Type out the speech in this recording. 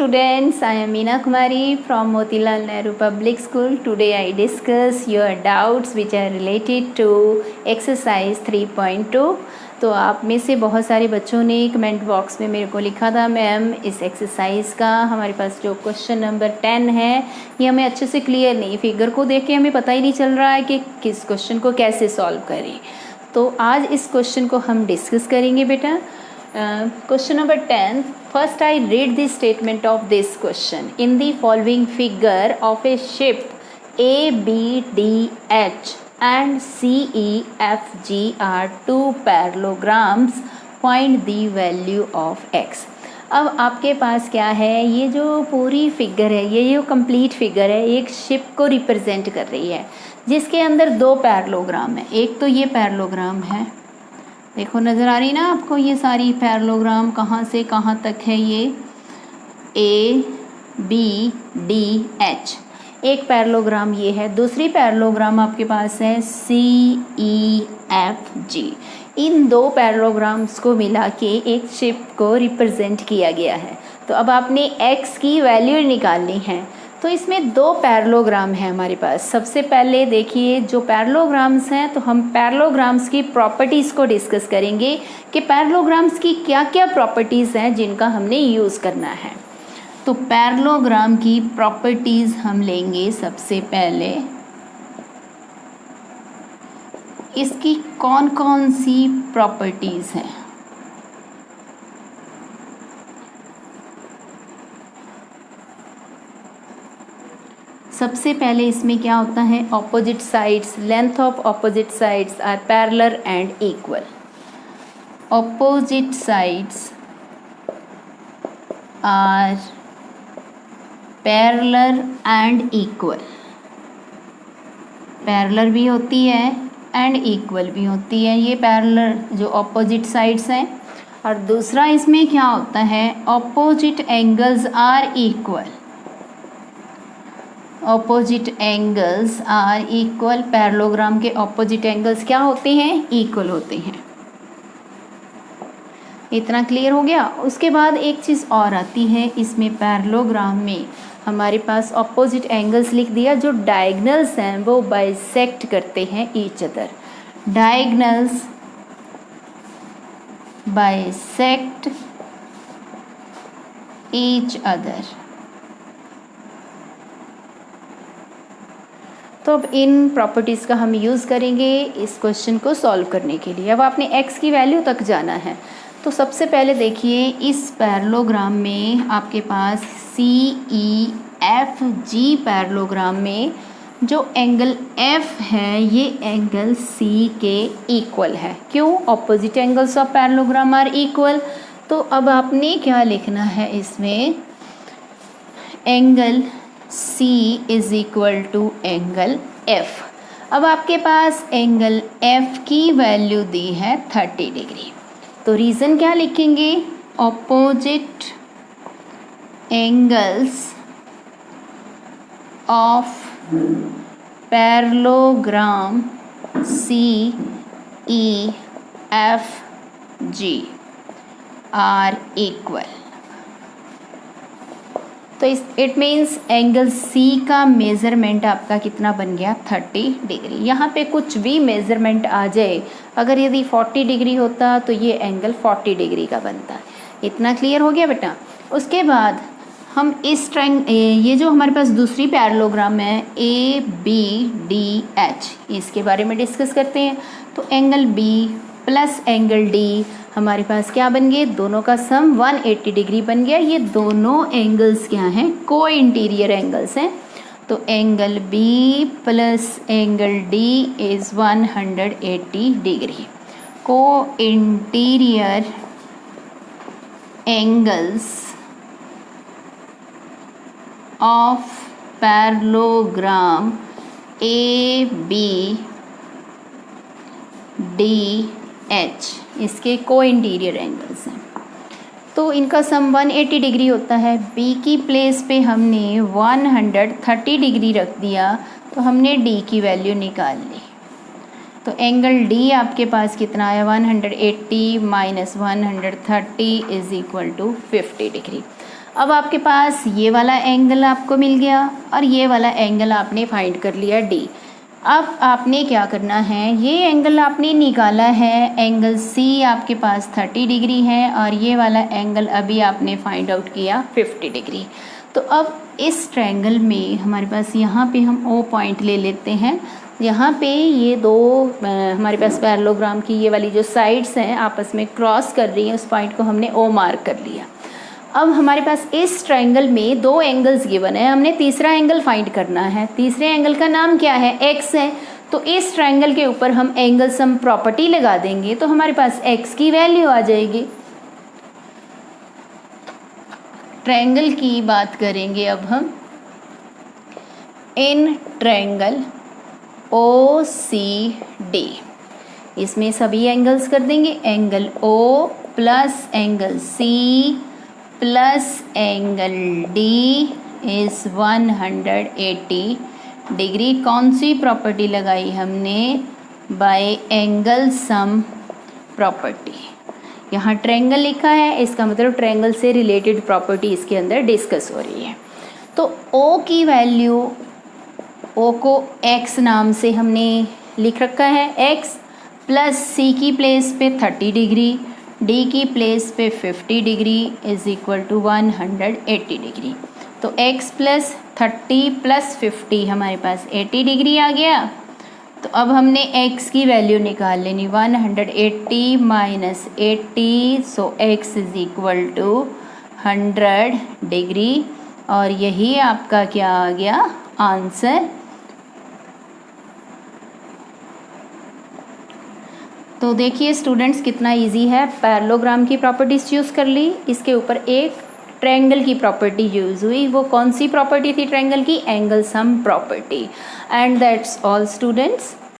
students, I am Meena Kumari from Motilal Nehru Public School. Today I discuss your doubts which are related to exercise 3.2. तो आप में से बहुत सारे बच्चों ने कमेंट बॉक्स में मेरे को लिखा था मैम इस एक्सरसाइज का हमारे पास जो क्वेश्चन नंबर 10 है ये हमें अच्छे से क्लियर नहीं, फिगर को देख के हमें पता ही नहीं चल रहा है कि किस क्वेश्चन को कैसे सॉल्व करें। तो आज इस क्वेश्चन को हम डिस्कस करेंगे बेटा। Question number 10. First I read the statement of this question. In the following figure of a ship A, B, D, H and C, E, F, G are two parallelograms. Find the value of X. अब आपके पास क्या है, ये जो पूरी figure है ये जो कंप्लीट फिगर है एक शिप को रिप्रेजेंट कर रही है जिसके अंदर दो पैरेललोग्राम है। एक तो ये पैरेललोग्राम है, देखो नज़र आ रही ना आपको ये सारी पैरेललोग्राम कहाँ से कहाँ तक है, ये A, B, D, H एक पैरेललोग्राम ये है। दूसरी पैरेललोग्राम आपके पास है C, E, F, G। इन दो पैरेललोग्राम्स को मिला के एक शिप को रिप्रेजेंट किया गया है। तो अब आपने X की वैल्यू निकालनी है। तो इसमें दो पैरेललोग्राम हैं हमारे पास। सबसे पहले देखिए जो पैरेललोग्राम्स हैं तो हम पैरेललोग्राम्स की प्रॉपर्टीज़ को डिस्कस करेंगे कि पैरेललोग्राम्स की क्या क्या प्रॉपर्टीज़ हैं जिनका हमने यूज़ करना है। तो पैरेललोग्राम की प्रॉपर्टीज़ हम लेंगे। सबसे पहले इसकी कौन कौन सी प्रॉपर्टीज़ हैं। सबसे पहले इसमें क्या होता है, opposite sides, length of opposite sides are parallel and equal. Opposite sides are parallel and equal. Parallel भी होती है एंड इक्वल भी होती है, ये पैरेलल जो ऑपोजिट साइड्स हैं। और दूसरा इसमें क्या होता है, opposite angles are equal. Opposite angles are equal. Parallelogram के ऑपोजिट एंगल्स क्या होते हैं, इक्वल होते हैं। इतना क्लियर हो गया। उसके बाद एक चीज़ और आती है इसमें, पैरेललोग्राम में हमारे पास ऑपोजिट एंगल्स लिख दिया, जो डायगनल्स हैं वो बाइसेक्ट करते हैं each other. Diagonals bisect each other. तो अब इन प्रॉपर्टीज़ का हम यूज़ करेंगे इस क्वेश्चन को सॉल्व करने के लिए। अब आपने x की वैल्यू तक जाना है। तो सबसे पहले देखिए इस पैरेललोग्राम में आपके पास C, E, F, G parallelogram में जो एंगल F है ये एंगल C के इक्वल है। क्यों, opposite angles of parallelogram are equal. तो अब आपने क्या लिखना है इसमें, angle C is equal to angle F। अब आपके पास एंगल F की वैल्यू दी है 30 डिग्री। तो रीज़न क्या लिखेंगे, opposite angles of parallelogram C, E, F, G are equal. तो इट मीन्स एंगल C का मेज़रमेंट आपका कितना बन गया, 30 डिग्री। यहाँ पे कुछ भी मेज़रमेंट आ जाए, अगर यदि 40 डिग्री होता तो ये एंगल 40 डिग्री का बनता। इतना क्लियर हो गया बेटा। उसके बाद हम इस ये जो हमारे पास दूसरी पैरेललोग्राम है A, B, D, H, इसके बारे में डिस्कस करते हैं। तो angle B plus angle D हमारे पास क्या बन गए, दोनों का सम 180 डिग्री बन गया। ये दोनों एंगल्स क्या हैं, को इंटीरियर एंगल्स हैं। तो angle B plus angle D is 180 degree. को interior angles of parallelogram A, B, D, H इसके को इंटीरियर एंगल्स हैं। तो इनका सम 180 डिग्री होता है। B की प्लेस पे हमने 130 डिग्री रख दिया तो हमने D की वैल्यू निकाल ली। तो एंगल D आपके पास कितना आया, 180 minus 130 is equal to 50 degree. अब आपके पास ये वाला एंगल आपको मिल गया और ये वाला एंगल आपने फाइंड कर लिया डी। अब आपने क्या करना है, ये एंगल आपने निकाला है, एंगल सी आपके पास 30 डिग्री है और ये वाला एंगल अभी आपने फाइंड आउट किया 50 डिग्री। तो अब इस ट्रायंगल में हमारे पास यहाँ पे हम ओ पॉइंट ले लेते हैं। यहाँ पे ये दो हमारे पास पैरेललोग्राम की ये वाली जो साइड्स हैं आपस में क्रॉस कर रही हैं, उस पॉइंट को हमने ओ मार्क कर लिया। अब हमारे पास इस ट्रायंगल में दो एंगल्स गिवन है, हमने तीसरा एंगल फाइंड करना है। तीसरे एंगल का नाम क्या है, एक्स है। तो इस ट्रायंगल के ऊपर हम एंगल सम प्रॉपर्टी लगा देंगे तो हमारे पास एक्स की वैल्यू आ जाएगी। ट्रायंगल की बात करेंगे अब हम। In triangle O C D, इसमें सभी एंगल्स कर देंगे, angle O plus angle C plus angle D is 180 degree. कौन सी प्रॉपर्टी लगाई हमने, बाय एंगल सम प्रॉपर्टी। यहाँ ट्रायंगल लिखा है, इसका मतलब ट्रायंगल से रिलेटेड प्रॉपर्टी इसके अंदर डिस्कस हो रही है। तो ओ की वैल्यू, ओ को x नाम से हमने लिख रखा है, x प्लस सी की प्लेस पे 30 डिग्री, डी की प्लेस पे 50 डिग्री इज़ इक्वल टू 180 डिग्री। तो x प्लस 30 प्लस 50 हमारे पास 80 डिग्री आ गया। तो अब हमने x की वैल्यू निकाल लेनी, 180 minus 80, so x is equal to 100 degree और यही आपका क्या आ गया आंसर। तो देखिए स्टूडेंट्स कितना इजी है, पैरेललोग्राम की प्रॉपर्टीज़ यूज़ कर ली, इसके ऊपर एक ट्रायंगल की प्रॉपर्टी यूज़ हुई। वो कौन सी प्रॉपर्टी थी ट्रायंगल की, angle sum property. And that's all students.